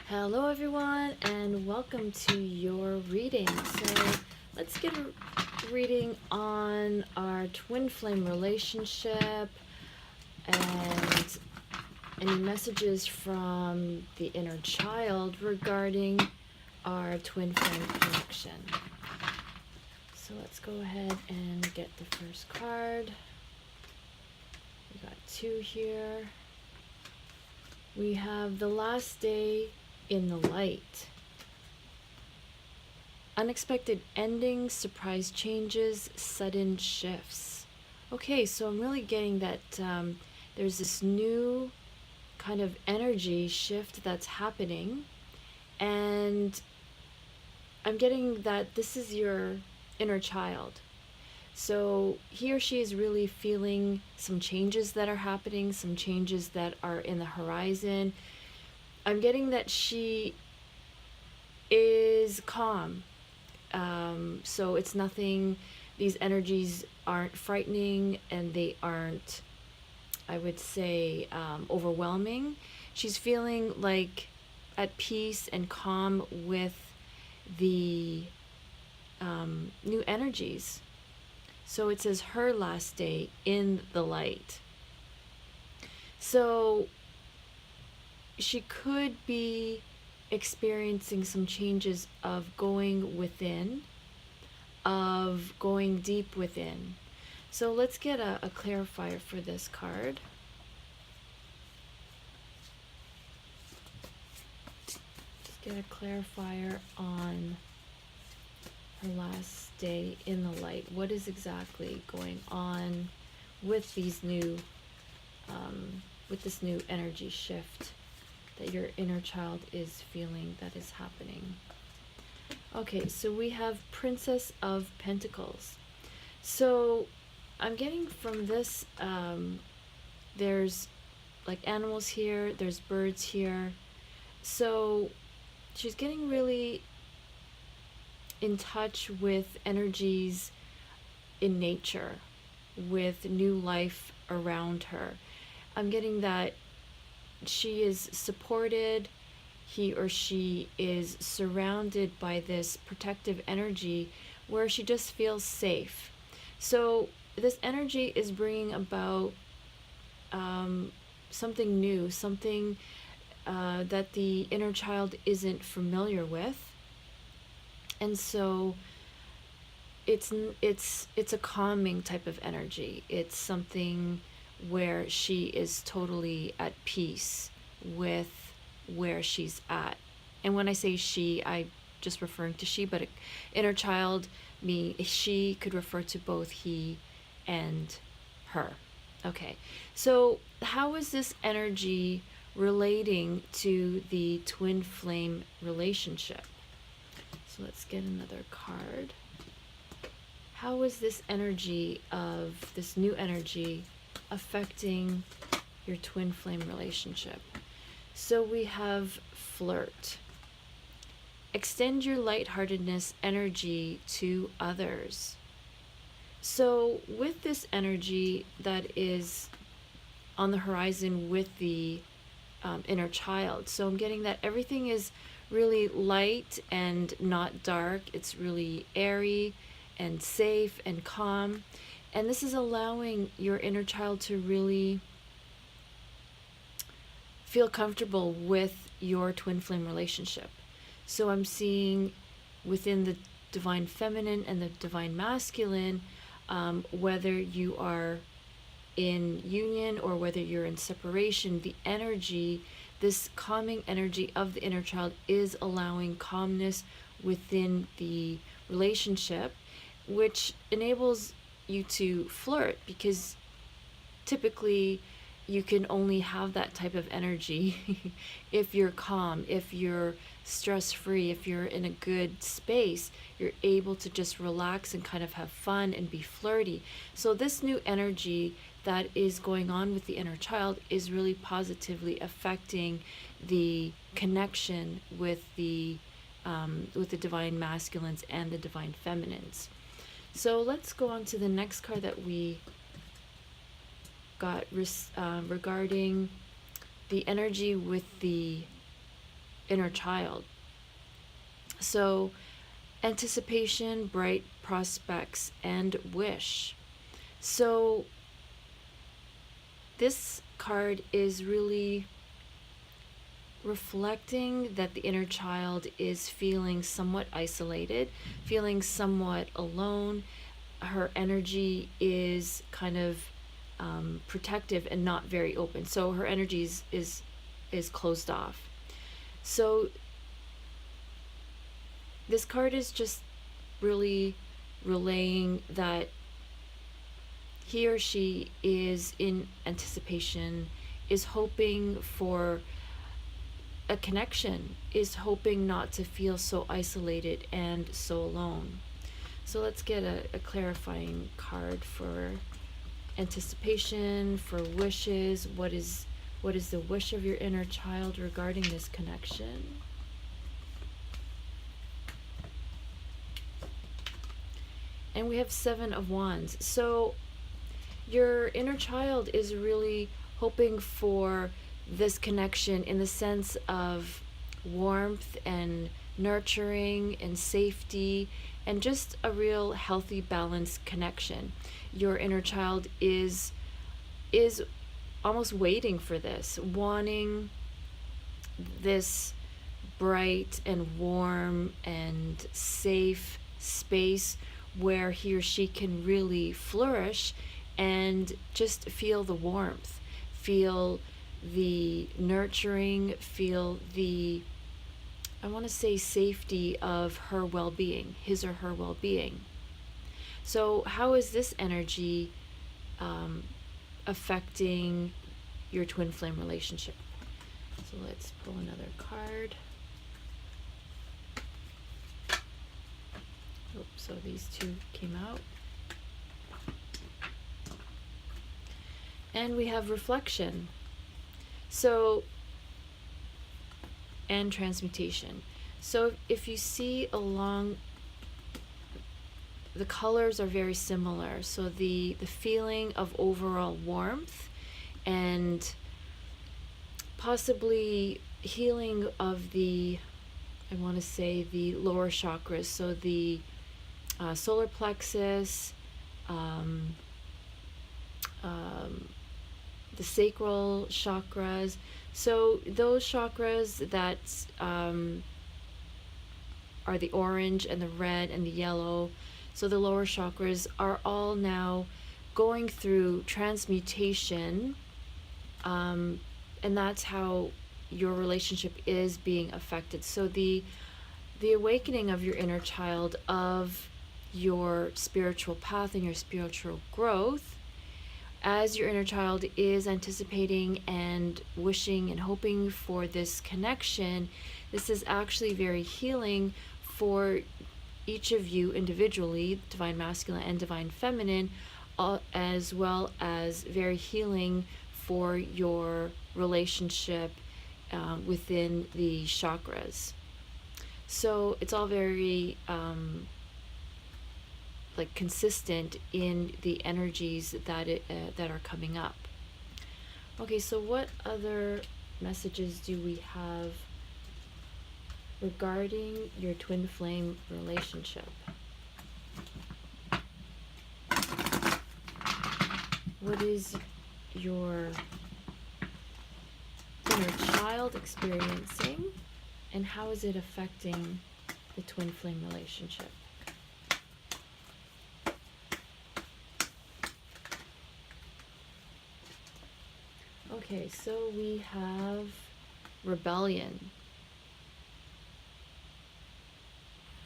Hello everyone and welcome to your reading. So let's get a reading on our twin flame relationship and any messages from the inner child regarding our twin flame connection. So let's go ahead and get the first card. We got two here. We have the last day in the light. Unexpected endings, surprise changes, sudden shifts. Okay, so I'm really getting that there's this new kind of energy shift that's happening, and I'm getting that this is your inner child. So he or she is really feeling some changes that are happening, some changes that are in the horizon. I'm getting that she is calm. So it's nothing, these energies aren't frightening and they aren't, I would say, overwhelming. She's feeling like at peace and calm with the new energies. So it says her last day in the light. So she could be experiencing some changes of going within, of going deep within. So let's get a clarifier for this card. Let's get a clarifier on her last day in the light. What is exactly going on with these new, with this new energy shift that your inner child is feeling that is happening? Okay, so we have Princess of Pentacles. So I'm getting from this, there's like animals here, there's birds here. So she's getting really in touch with energies in nature, with new life around her. I'm getting that she is supported, he or she is surrounded by this protective energy where she just feels safe. So this energy is bringing about something new, something that the inner child isn't familiar with. And so it's a calming type of energy. It's something where she is totally at peace with where she's at. And when I say she, I just referring to she, but inner child, me, she could refer to both he and her. Okay, so how is this energy relating to the twin flame relationship? So let's get another card. How is this energy of this new energy affecting your twin flame relationship? So we have flirt. Extend your lightheartedness energy to others. So with this energy that is on the horizon with the inner child, so I'm getting that everything is really light and not dark. It's really airy and safe and calm. And this is allowing your inner child to really feel comfortable with your twin flame relationship. So I'm seeing within the divine feminine and the divine masculine, whether you are in union or whether you're in separation, the energy, this calming energy of the inner child is allowing calmness within the relationship, which enables you to flirt, because typically you can only have that type of energy if you're calm, if you're stress-free, if you're in a good space, you're able to just relax and kind of have fun and be flirty. So this new energy that is going on with the inner child is really positively affecting the connection with the divine masculines and the divine feminines. So let's go on to the next card that we got regarding the energy with the inner child. So, anticipation, bright prospects, and wish. So, this card is really reflecting that the inner child is feeling somewhat isolated, feeling somewhat alone. Her energy is kind of protective and not very open. So her energy is closed off. So this card is just really relaying that he or she is in anticipation, is hoping for a connection, is hoping not to feel so isolated and so alone. So let's get a clarifying card for anticipation, for wishes. What is the wish of your inner child regarding this connection? And we have 7 of Wands. So your inner child is really hoping for this connection in the sense of warmth and nurturing and safety and just a real healthy, balanced connection. Your inner child is almost waiting for this, wanting this bright and warm and safe space where he or she can really flourish and just feel the warmth, feel the nurturing, feel the, I want to say, safety of her well-being, his or her well-being. So how is this energy affecting your twin flame relationship? So let's pull another card. Oh, so these 2 came out. And we have reflection. So, and transmutation. So if you see along, the colors are very similar. So the feeling of overall warmth and possibly healing of the, I want to say, the lower chakras. So the solar plexus, the sacral chakras. So those chakras that are the orange and the red and the yellow, so the lower chakras are all now going through transmutation, and that's how your relationship is being affected. So the awakening of your inner child, of your spiritual path and your spiritual growth, as your inner child is anticipating and wishing and hoping for this connection, this is actually very healing for each of you individually, divine masculine and divine feminine, as well as very healing for your relationship within the chakras. So it's all very like consistent in the energies that are coming up. Okay, so what other messages do we have regarding your twin flame relationship? What is your inner child experiencing, and how is it affecting the twin flame relationship? Okay, so we have rebellion.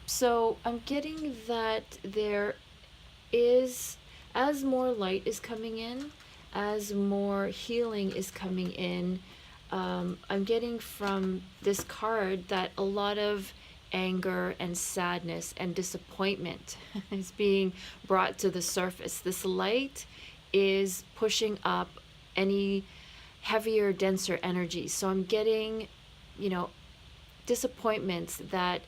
So I'm getting that there is, as more light is coming in, as more healing is coming in, I'm getting from this card that a lot of anger and sadness and disappointment is being brought to the surface. This light is pushing up any heavier, denser energy. So I'm getting, disappointments that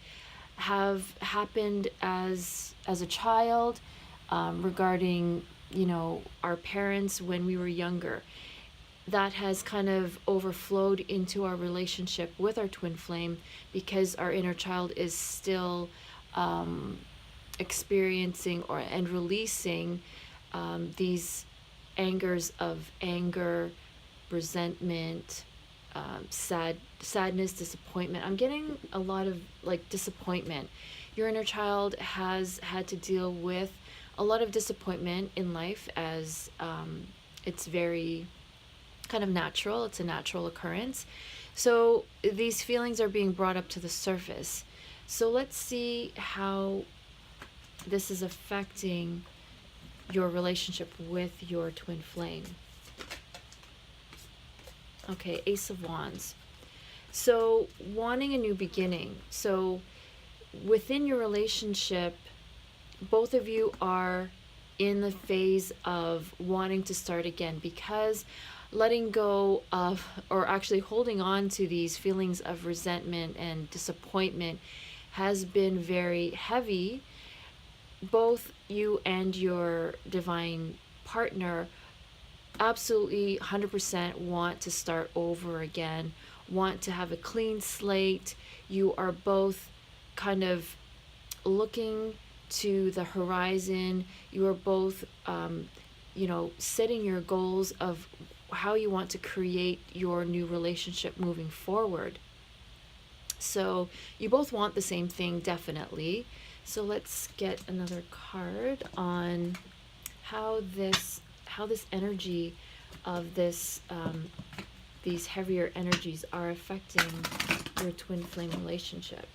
have happened as a child, regarding, our parents when we were younger. that has kind of overflowed into our relationship with our twin flame, because our inner child is still experiencing and releasing these angers of anger, resentment, sadness, disappointment. I'm getting a lot of like disappointment. Your inner child has had to deal with a lot of disappointment in life, as it's very kind of natural. It's a natural occurrence. So these feelings are being brought up to the surface. So let's see how this is affecting your relationship with your twin flame. Okay, Ace of Wands. So wanting a new beginning. So within your relationship, both of you are in the phase of wanting to start again, because letting go of, or actually holding on to, these feelings of resentment and disappointment has been very heavy. Both you and your divine partner absolutely 100% want to start over again, want to have a clean slate. You are both kind of looking to the horizon. You are both, setting your goals of how you want to create your new relationship moving forward. So you both want the same thing, definitely. So let's get another card on how this energy of this these heavier energies are affecting your twin flame relationship.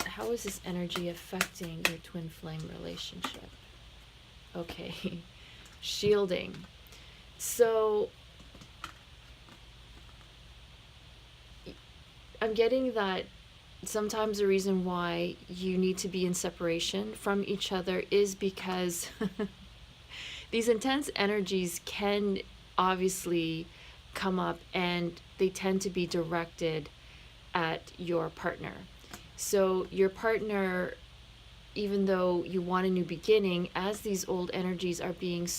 How is this energy affecting your twin flame relationship? Okay, shielding. So I'm getting that sometimes the reason why you need to be in separation from each other is because these intense energies can obviously come up, and they tend to be directed at your partner. So your partner, even though you want a new beginning, as these old energies are being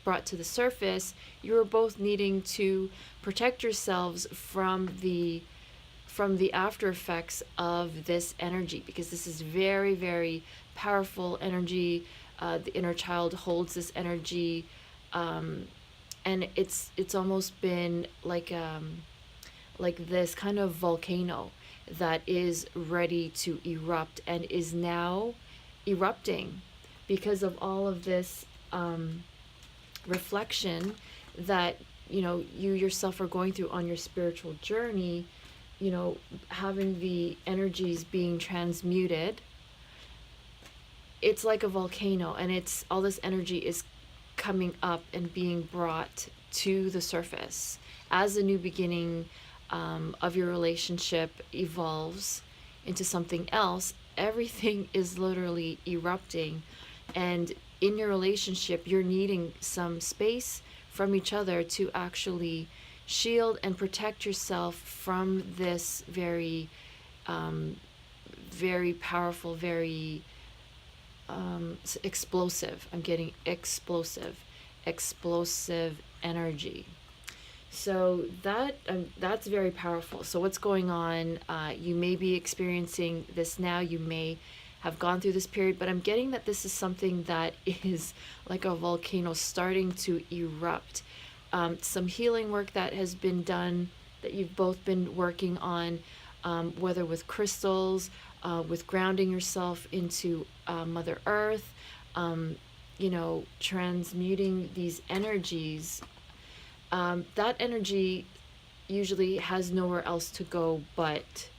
brought to the surface, you are both needing to protect yourselves from the after effects of this energy, because this is very, very powerful energy. The inner child holds this energy, and it's almost been like this kind of volcano that is ready to erupt, and is now erupting because of all of this reflection that you yourself are going through on your spiritual journey. Having the energies being transmuted, it's like a volcano, and it's all this energy is coming up and being brought to the surface as the new beginning of your relationship evolves into something else. Everything is literally erupting, and in your relationship you're needing some space from each other to actually shield and protect yourself from this very very powerful, very explosive, I'm getting explosive energy. So that's very powerful. So what's going on? You may be experiencing this now. You may have gone through this period, but I'm getting that this is something that is like a volcano starting to erupt. Some healing work that has been done, that you've both been working on, whether with crystals, with grounding yourself into Mother Earth, transmuting these energies. That energy usually has nowhere else to go but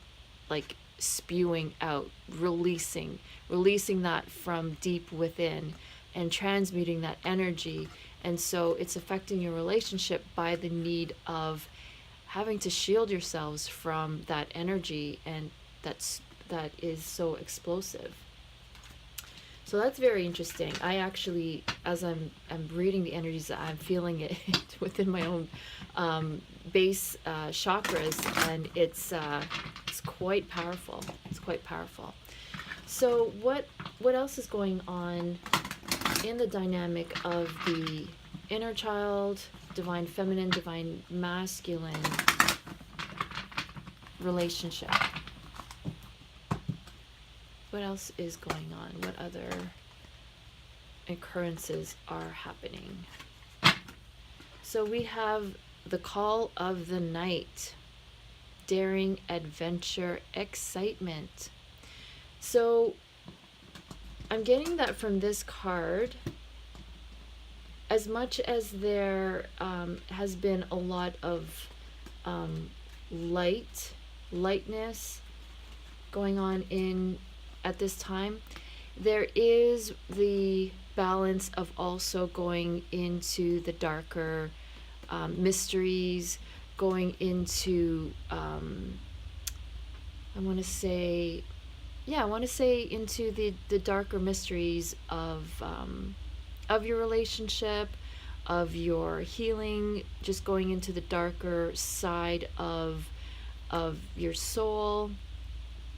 like spewing out, releasing that from deep within, and transmuting that energy. And so it's affecting your relationship by the need of having to shield yourselves from that energy, and that is so explosive. So that's very interesting. I actually, as I'm reading the energies, I'm feeling it within my own base chakras, and it's quite powerful. It's quite powerful. So what else is going on in the dynamic of the inner child, divine feminine, divine masculine relationship. What else is going on? What other occurrences are happening? So we have the call of the night, daring, adventure, excitement. So I'm getting that from this card. As much as there has been a lot of lightness going on in at this time, there is the balance of also going into the darker mysteries, going into I want to say into the darker mysteries of your relationship, of your healing, just going into the darker side of your soul.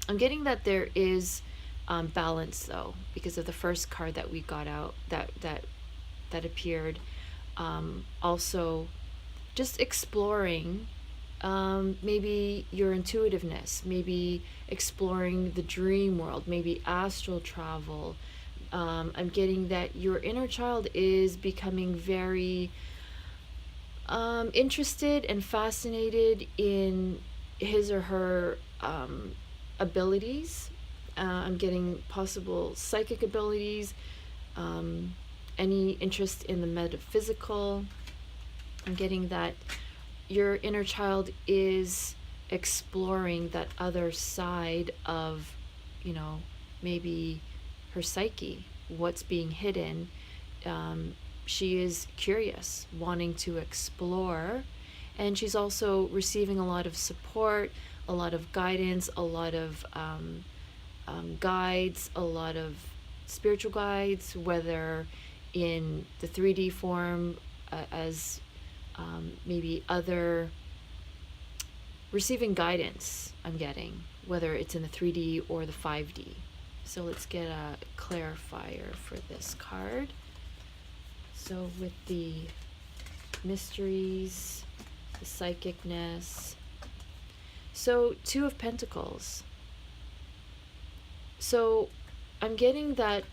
I'm getting that there is balance, though, because of the first card that we got out that appeared. Also, just exploring maybe your intuitiveness, maybe exploring the dream world, maybe astral travel. I'm getting that your inner child is becoming very interested and fascinated in his or her abilities. I'm getting possible psychic abilities, any interest in the metaphysical. I'm getting that your inner child is exploring that other side of, maybe her psyche, what's being hidden. She is curious, wanting to explore, and she's also receiving a lot of support, a lot of guidance, a lot of guides, a lot of spiritual guides, whether in the 3D form as maybe other receiving guidance. I'm getting whether it's in the 3D or the 5D. So let's get a clarifier for this card. So with the mysteries, the psychicness. So 2 of Pentacles. So I'm getting that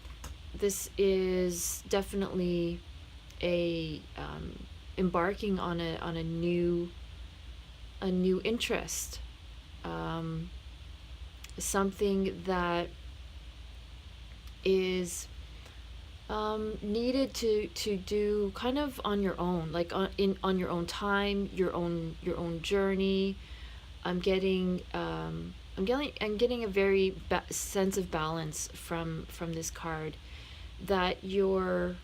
this is definitely a embarking on a new interest, something that is needed to do kind of on your own, like on your own time, your own journey. I'm getting a very sense of balance from this card, that your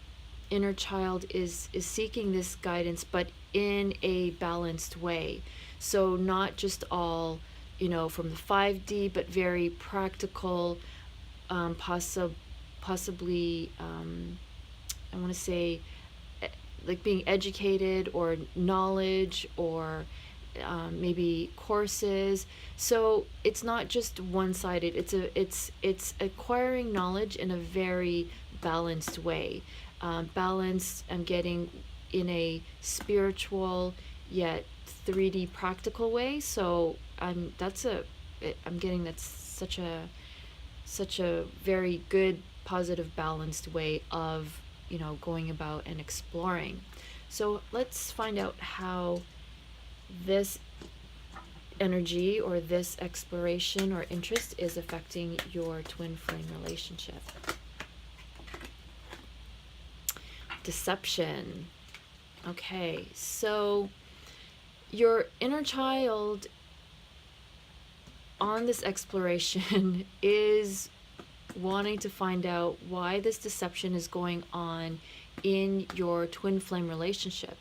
inner child is seeking this guidance, but in a balanced way. So not just all, from the 5D, but very practical, possibly, I want to say, like being educated, or knowledge, or maybe courses. So it's not just one-sided. It's acquiring knowledge in a very balanced way. Balanced, I'm getting, in a spiritual yet 3D practical way. So I'm getting that's such a very good, positive, balanced way of going about and exploring. So let's find out how this energy or this exploration or interest is affecting your twin flame relationship. Deception. Okay, so your inner child on this exploration is wanting to find out why this deception is going on in your twin flame relationship.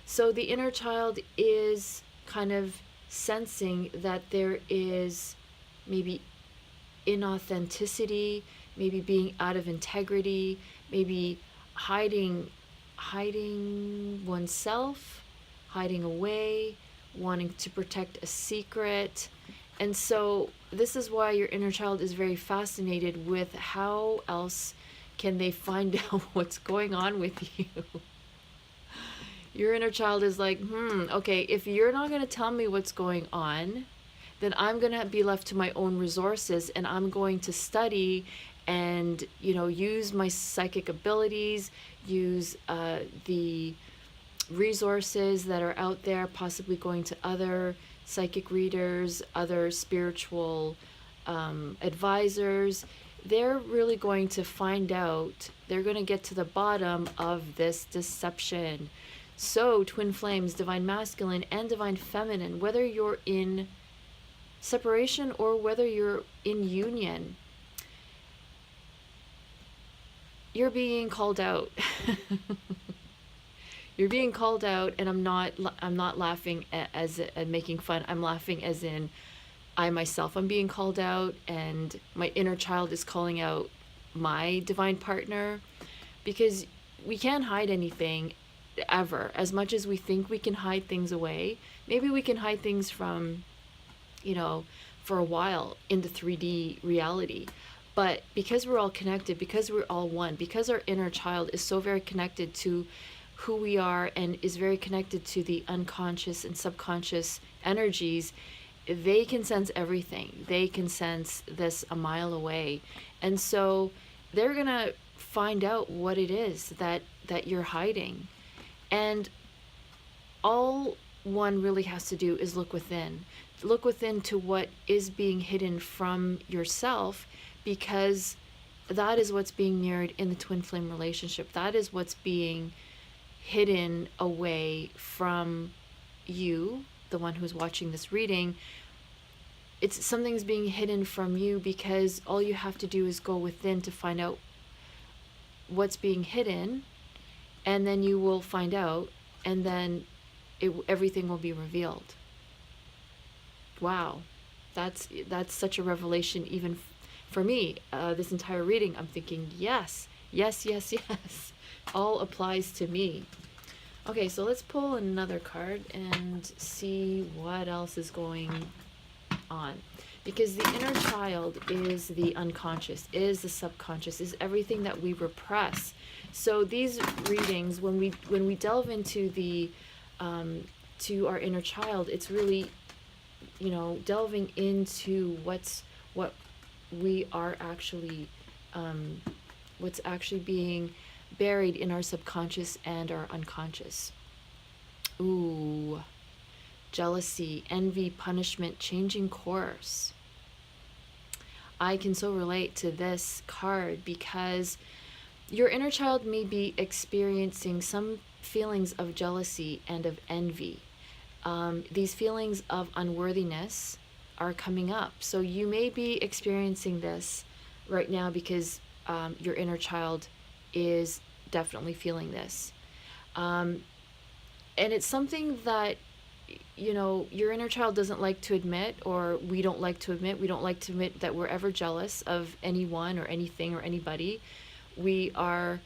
So the inner child is kind of sensing that there is maybe inauthenticity, maybe being out of integrity, maybe hiding oneself, hiding away, wanting to protect a secret. And so this is why your inner child is very fascinated with how else can they find out what's going on with you? Your inner child is like, okay, if you're not going to tell me what's going on, then I'm going to be left to my own resources, and I'm going to study and, use my psychic abilities, use the resources that are out there, possibly going to other psychic readers, other spiritual advisors. They're really going to find out, they're going to get to the bottom of this deception. So, twin flames, divine masculine and divine feminine, whether you're in separation or whether you're in union, you're being called out. You're being called out, and I'm not laughing as making fun. I'm laughing as in I myself am being called out, and my inner child is calling out my divine partner, because we can't hide anything ever. As much as we think we can hide things away, maybe we can hide things from, for a while in the 3D reality. But because we're all connected, because we're all one, because our inner child is so very connected to who we are and is very connected to the unconscious and subconscious energies, they can sense everything. They can sense this a mile away. And so they're going to find out what it is that you're hiding. And all one really has to do is look within. Look within to what is being hidden from yourself, because that is what's being mirrored in the twin flame relationship. That is what's being hidden away from you, the one who's watching this reading. It's something's being hidden from you because all you have to do is go within to find out what's being hidden, and then you will find out, and then everything will be revealed. Wow, that's such a revelation. Even for me, this entire reading, I'm thinking, yes, all applies to me. Okay, so let's pull another card and see what else is going on, because the inner child is the unconscious, is the subconscious, is everything that we repress. So these readings, when we delve into the to our inner child, it's really, delving into what we are actually, what's actually being buried in our subconscious and our unconscious. Ooh, jealousy, envy, punishment, changing course. I can so relate to this card because your inner child may be experiencing some feelings of jealousy and of envy. These feelings of unworthiness are coming up. So you may be experiencing this right now because your inner child is definitely feeling this. And it's something that, your inner child doesn't like to admit, or we don't like to admit. We don't like to admit that we're ever jealous of anyone or anything or anybody. We are,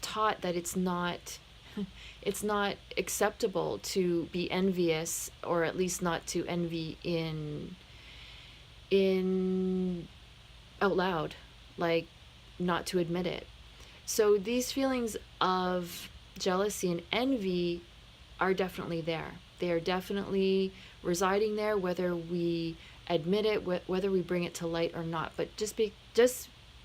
taught that it's not acceptable to be envious, or at least not to envy in out loud, like not to admit it. So these feelings of jealousy and envy are definitely there. They are definitely residing there, whether we admit it, whether we bring it to light or not. But just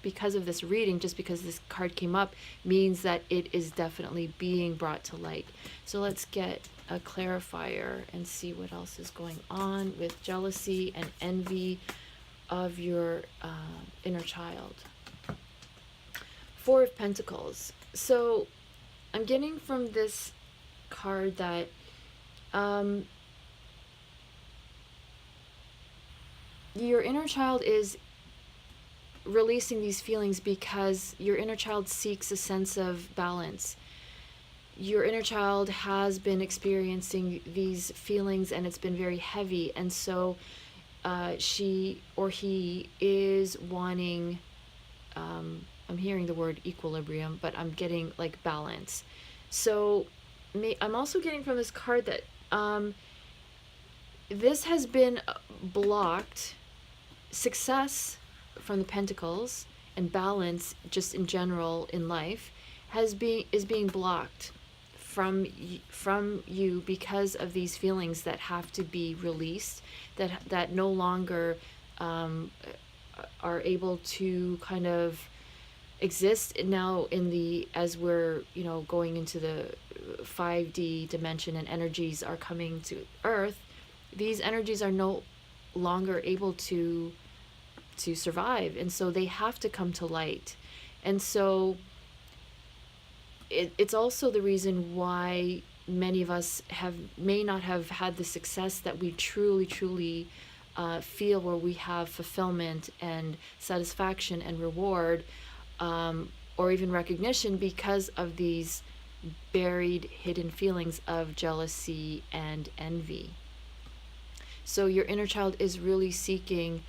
because of this reading, just because this card came up, means that it is definitely being brought to light. So let's get a clarifier and see what else is going on with jealousy and envy of your inner child. Four of Pentacles. So I'm getting from this card that your inner child is releasing these feelings because your inner child seeks a sense of balance. Your inner child has been experiencing these feelings and it's been very heavy, and so she or he is wanting, I'm hearing the word equilibrium, but I'm getting like balance. So I'm also getting from this card that this has been blocked success from the pentacles and balance just in general in life is being blocked from you because of these feelings that have to be released, that no longer are able to kind of exist now in the, as we're, you know, going into the 5D dimension and energies are coming to earth. These energies are no longer able to survive, and so they have to come to light. And so it's also the reason why many of us may not have had the success that we truly feel, where we have fulfillment and satisfaction and reward, or even recognition, because of these buried, hidden feelings of jealousy and envy. So your inner child is really seeking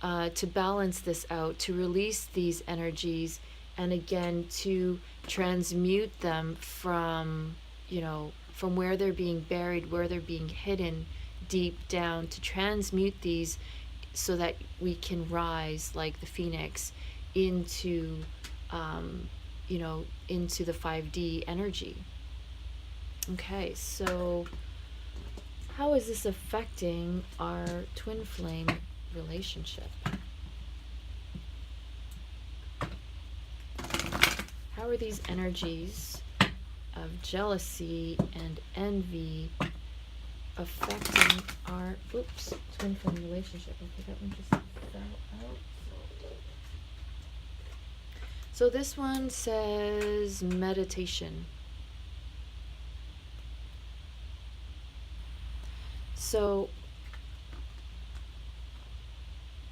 to balance this out, to release these energies, and again to transmute them from, you know, from where they're being buried, where they're being hidden deep down, to transmute these so that we can rise like the phoenix into, you know, into the 5D energy. Okay, so how is this affecting our twin flame relationship? How are these energies of jealousy and envy affecting our twin flame relationship? Okay, that one just fell out. So this one says meditation. So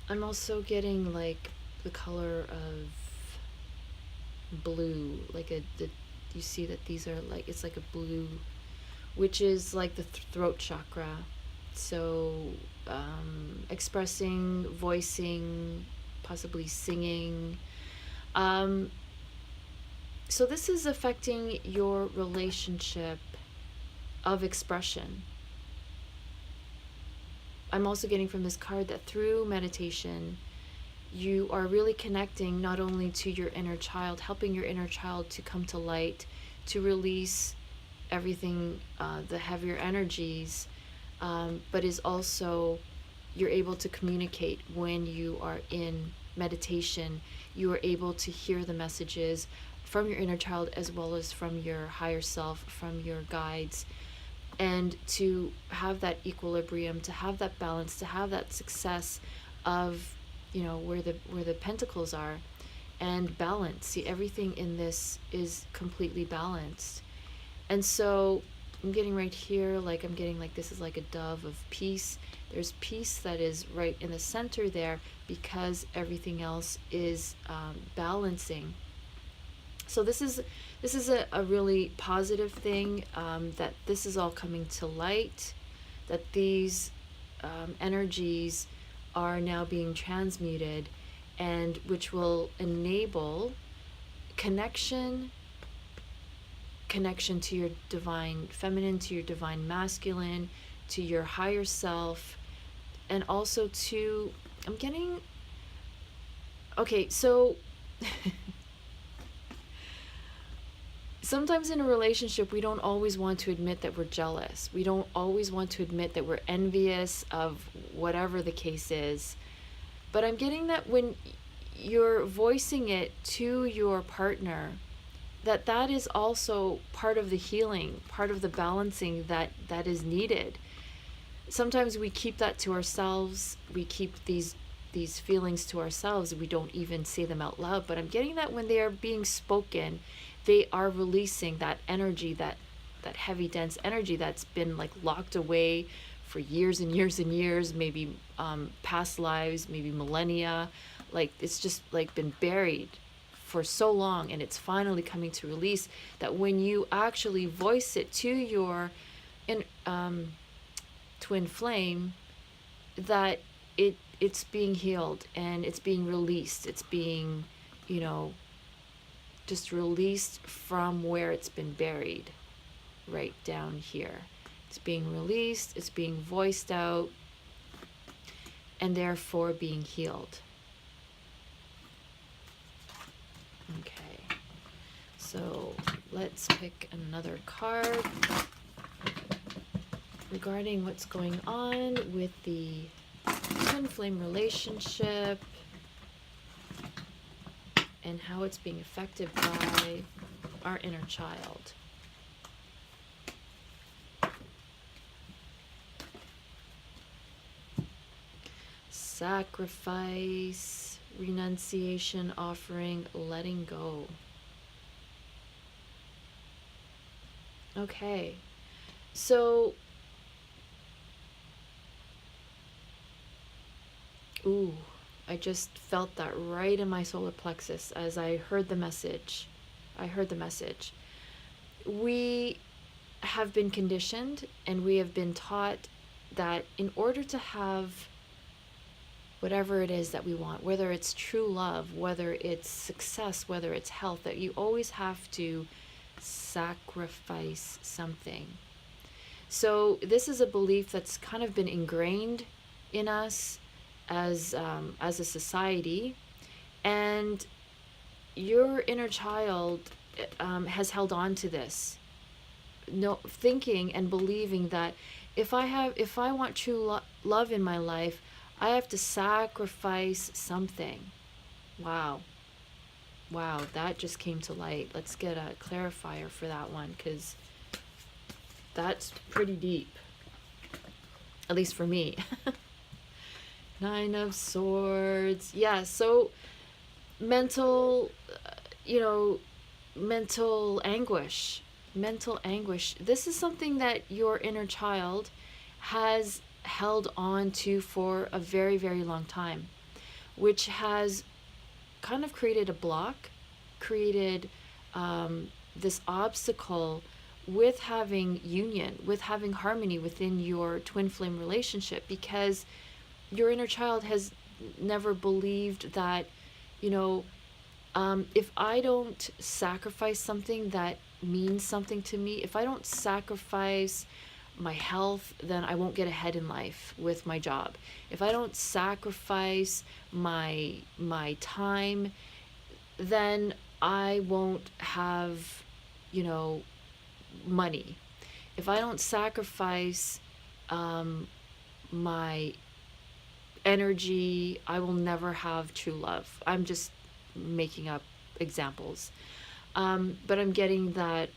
I'm also getting like the color of blue, like you see that these are like, it's like a blue, which is like the throat chakra. So expressing, voicing, possibly singing. So this is affecting your relationship of expression. I'm also getting from this card that through meditation, you are really connecting not only to your inner child, helping your inner child to come to light, to release everything, the heavier energies, but is also, you're able to communicate when you are in meditation. You are able to hear the messages from your inner child as well as from your higher self, from your guides, and to have that equilibrium, to have that balance, to have that success of, you know, where the pentacles are, and balance. See, everything in this is completely balanced. And so I'm getting right here, like I'm getting like this is like a dove of peace. There's peace that is right in the center there because everything else is balancing. So this is a really positive thing, that this is all coming to light, that these energies are now being transmuted, and which will enable connection to your divine feminine, to your divine masculine, to your higher self, and also to, I'm getting, okay, so sometimes in a relationship, we don't always want to admit that we're jealous. We don't always want to admit that we're envious of whatever the case is. But I'm getting that when you're voicing it to your partner, that is also part of the healing, part of the balancing that is needed. Sometimes we keep that to ourselves. We keep these feelings to ourselves. We don't even say them out loud. But I'm getting that when they are being spoken, they are releasing that energy, that heavy, dense energy that's been like locked away for years and years and years, maybe past lives, maybe millennia. Like it's just like been buried for so long, and it's finally coming to release. That when you actually voice it to your twin flame, that it's being healed and it's being released. It's being, you know, just released from where it's been buried, right down here. It's being released, it's being voiced out, and therefore being healed. Okay, so let's pick another card regarding what's going on with the twin flame relationship and how it's being affected by our inner child. Sacrifice, renunciation, offering, letting go. Okay, so, ooh, I just felt that right in my solar plexus as I heard the message. We have been conditioned and we have been taught that in order to have whatever it is that we want, whether it's true love, whether it's success, whether it's health, that you always have to sacrifice something. So this is a belief that's kind of been ingrained in us as a society, and your inner child has held on to this, thinking and believing that if I want true love in my life, I have to sacrifice something. Wow, that just came to light. Let's get a clarifier for that one, because that's pretty deep, at least for me. Nine of Swords. Yeah, so mental, mental anguish. This is something that your inner child has held on to for a very, very long time, which has kind of created a block, created this obstacle with having union, with having harmony within your twin flame relationship, because your inner child has never believed that, if I don't sacrifice something that means something to me, if I don't sacrifice my health, then I won't get ahead in life with my job. If I don't sacrifice my time, then I won't have, money. If I don't sacrifice my energy, I will never have true love. I'm just making up examples. But I'm getting that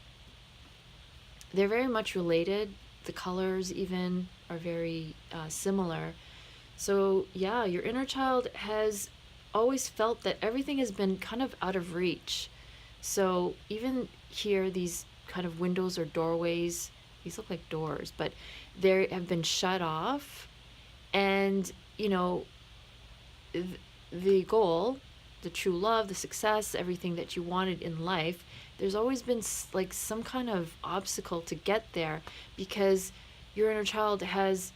they're very much related. The colors even are very similar. So yeah, your inner child has always felt that everything has been kind of out of reach. So even here, these kind of windows or doorways, these look like doors, but they have been shut off. And, the goal, the true love, the success, everything that you wanted in life, there's always been like some kind of obstacle to get there, because your inner child has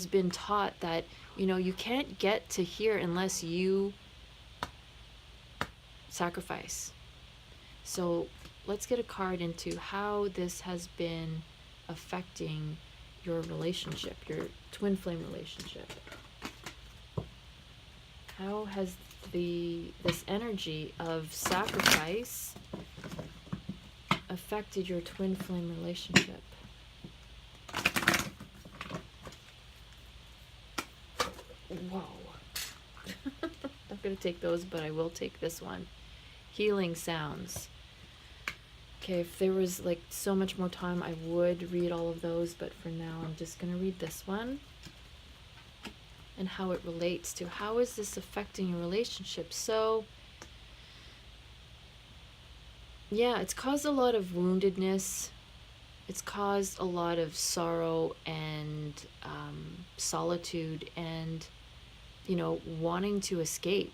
been taught that, you can't get to here unless you sacrifice. So let's get a card into how this has been affecting your relationship, your twin flame relationship. How has this energy of sacrifice affected your twin flame relationship? Whoa. Not going to take those, but I will take this one. Healing sounds. Okay, if there was like so much more time, I would read all of those, but for now I'm just going to read this one and how it relates to how is this affecting your relationship. So yeah, it's caused a lot of woundedness. It's caused a lot of sorrow and solitude and, wanting to escape.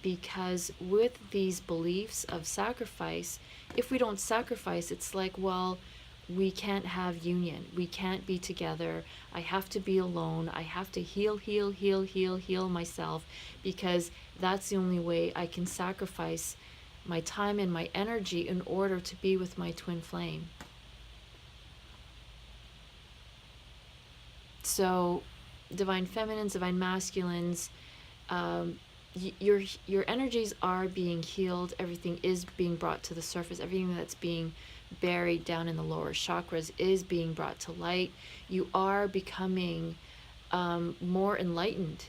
Because with these beliefs of sacrifice, if we don't sacrifice, it's like, well, we can't have union. We can't be together. I have to be alone. I have to heal myself, because that's the only way I can sacrifice my time and my energy in order to be with my twin flame. So divine feminines, divine masculines, um, your energies are being healed. Everything is being brought to the surface. Everything that's being buried down in the lower chakras is being brought to light. You are becoming more enlightened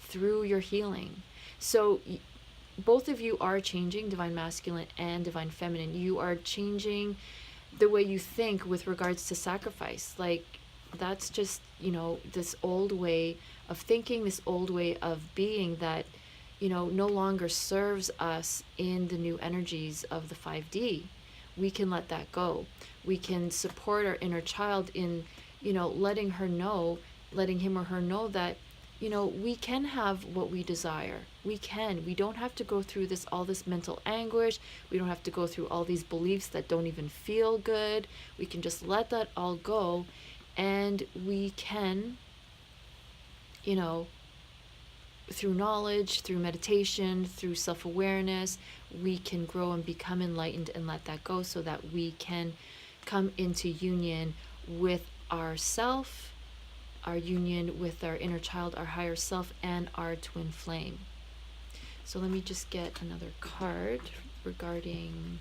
through your healing. So both of you are changing, divine masculine and divine feminine. You are changing the way you think with regards to sacrifice. Like, that's just, this old way of thinking, this old way of being that, no longer serves us in the new energies of the 5D. We can let that go. We can support our inner child in, letting him or her know that, we can have what we desire. We can. We don't have to go through all this mental anguish. We don't have to go through all these beliefs that don't even feel good. We can just let that all go, and we can, through knowledge, through meditation, through self-awareness, we can grow and become enlightened and let that go, so that we can come into union with ourself, our union with our inner child, our higher self, and our twin flame. So let me just get another card regarding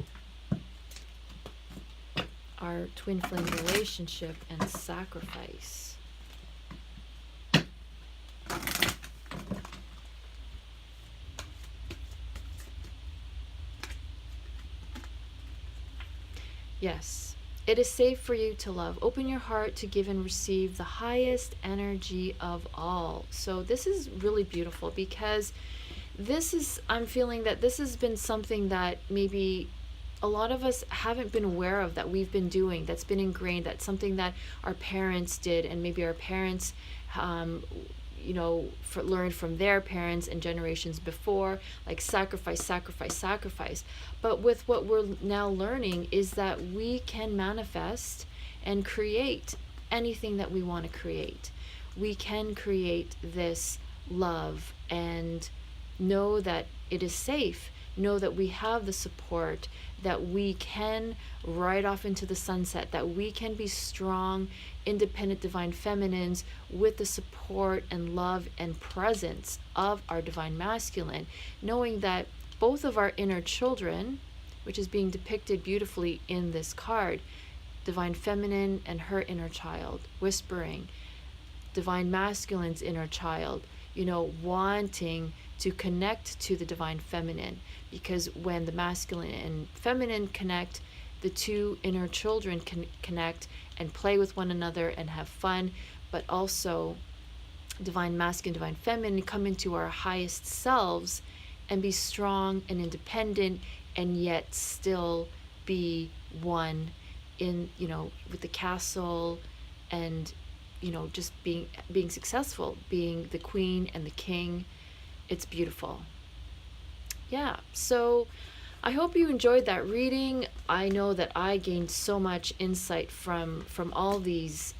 our twin flame relationship and sacrifice. Yes, it is safe for you to love. Open your heart to give and receive the highest energy of all. So this is really beautiful, because I'm feeling that this has been something that maybe a lot of us haven't been aware of, that we've been doing, that's been ingrained, that's something that our parents did, and maybe our parents learned from their parents and generations before, like sacrifice, sacrifice, sacrifice. But with what we're now learning is that we can manifest and create anything that we want to create. We can create this love and know that it is safe, know that we have the support, that we can ride off into the sunset, that we can be strong, independent divine feminines with the support and love and presence of our divine masculine, knowing that both of our inner children, which is being depicted beautifully in this card, divine feminine and her inner child whispering, divine masculine's inner child, wanting to connect to the divine feminine, because when the masculine and feminine connect, the two inner children can connect and play with one another and have fun, but also divine masculine, divine feminine come into our highest selves and be strong and independent, and yet still be one in, with the castle, and just being successful, being the queen and the king. It's beautiful. Yeah, so I hope you enjoyed that reading. I know that I gained so much insight from all these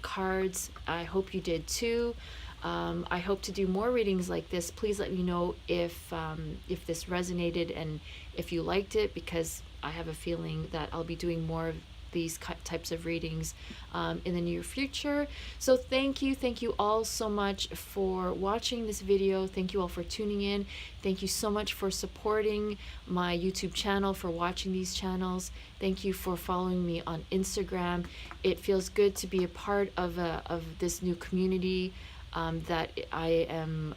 cards. I hope you did too. I hope to do more readings like this. Please let me know if this resonated and if you liked it, because I have a feeling that I'll be doing more of these types of readings in the near future. So thank you all so much for watching this video. Thank you all for tuning in. Thank you so much for supporting my YouTube channel, for watching these channels. Thank you for following me on Instagram. It feels good to be a part of this new community that I am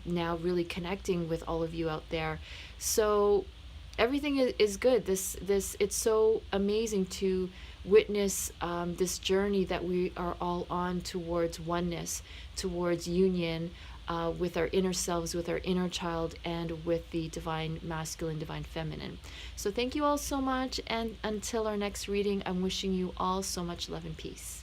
now really connecting with all of you out there. So everything is good. It's so amazing to witness this journey that we are all on towards oneness, towards union with our inner selves, with our inner child, and with the divine masculine, divine feminine. So thank you all so much, and until our next reading, I'm wishing you all so much love and peace.